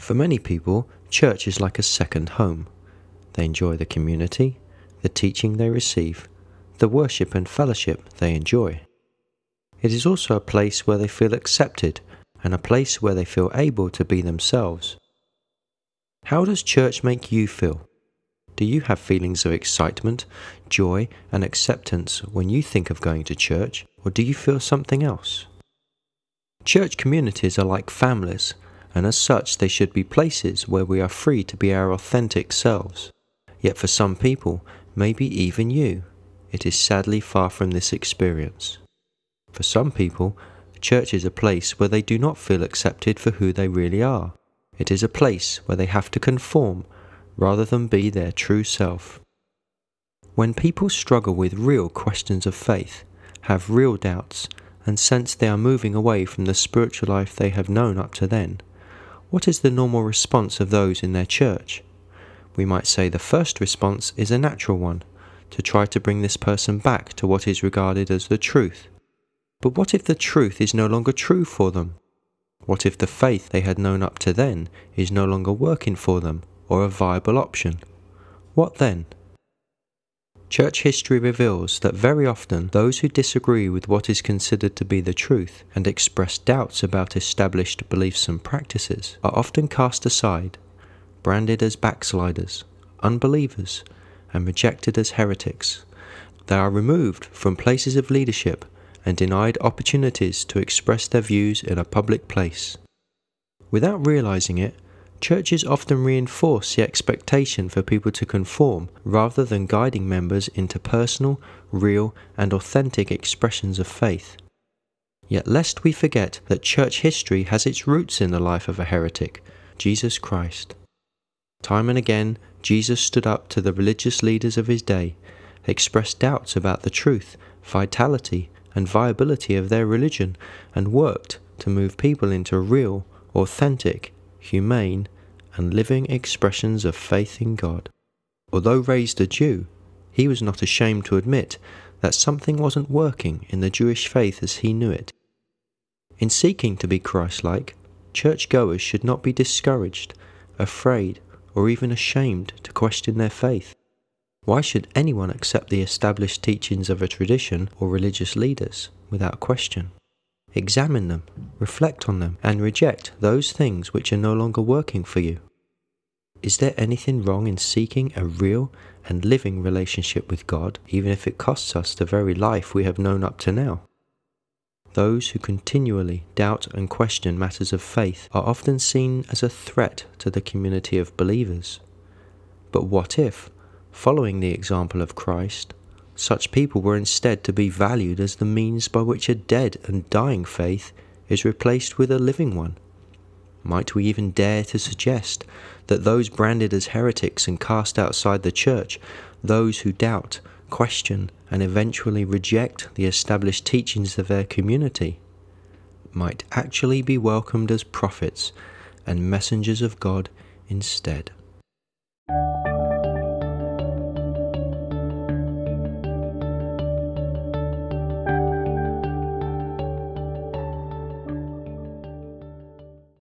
For many people, church is like a second home. They enjoy the community, the teaching they receive, the worship and fellowship they enjoy. It is also a place where they feel accepted and a place where they feel able to be themselves. How does church make you feel? Do you have feelings of excitement, joy, and acceptance when you think of going to church, or do you feel something else? Church communities are like families, and as such they should be places where we are free to be our authentic selves. Yet for some people, maybe even you, it is sadly far from this experience. For some people, church is a place where they do not feel accepted for who they really are. It is a place where they have to conform rather than be their true self. When people struggle with real questions of faith, have real doubts, and sense they are moving away from the spiritual life they have known up to then, what is the normal response of those in their church? We might say the first response is a natural one, to try to bring this person back to what is regarded as the truth. But what if the truth is no longer true for them? What if the faith they had known up to then is no longer working for them or a viable option? What then? Church history reveals that very often those who disagree with what is considered to be the truth and express doubts about established beliefs and practices are often cast aside, branded as backsliders, unbelievers, and rejected as heretics. They are removed from places of leadership and denied opportunities to express their views in a public place. Without realizing it, churches often reinforce the expectation for people to conform rather than guiding members into personal, real, and authentic expressions of faith. Yet lest we forget that church history has its roots in the life of a heretic, Jesus Christ. Time and again, Jesus stood up to the religious leaders of his day, expressed doubts about the truth, vitality, and viability of their religion, and worked to move people into real, authentic, humane, and living expressions of faith in God. Although raised a Jew, he was not ashamed to admit that something wasn't working in the Jewish faith as he knew it. In seeking to be Christ-like, church-goers should not be discouraged, afraid, or even ashamed to question their faith. Why should anyone accept the established teachings of a tradition or religious leaders without question? Examine them, reflect on them, and reject those things which are no longer working for you. Is there anything wrong in seeking a real and living relationship with God, even if it costs us the very life we have known up to now? Those who continually doubt and question matters of faith are often seen as a threat to the community of believers. But what if, following the example of Christ, such people were instead to be valued as the means by which a dead and dying faith is replaced with a living one? Might we even dare to suggest that those branded as heretics and cast outside the church, those who doubt, question, and eventually reject the established teachings of their community, might actually be welcomed as prophets and messengers of God instead?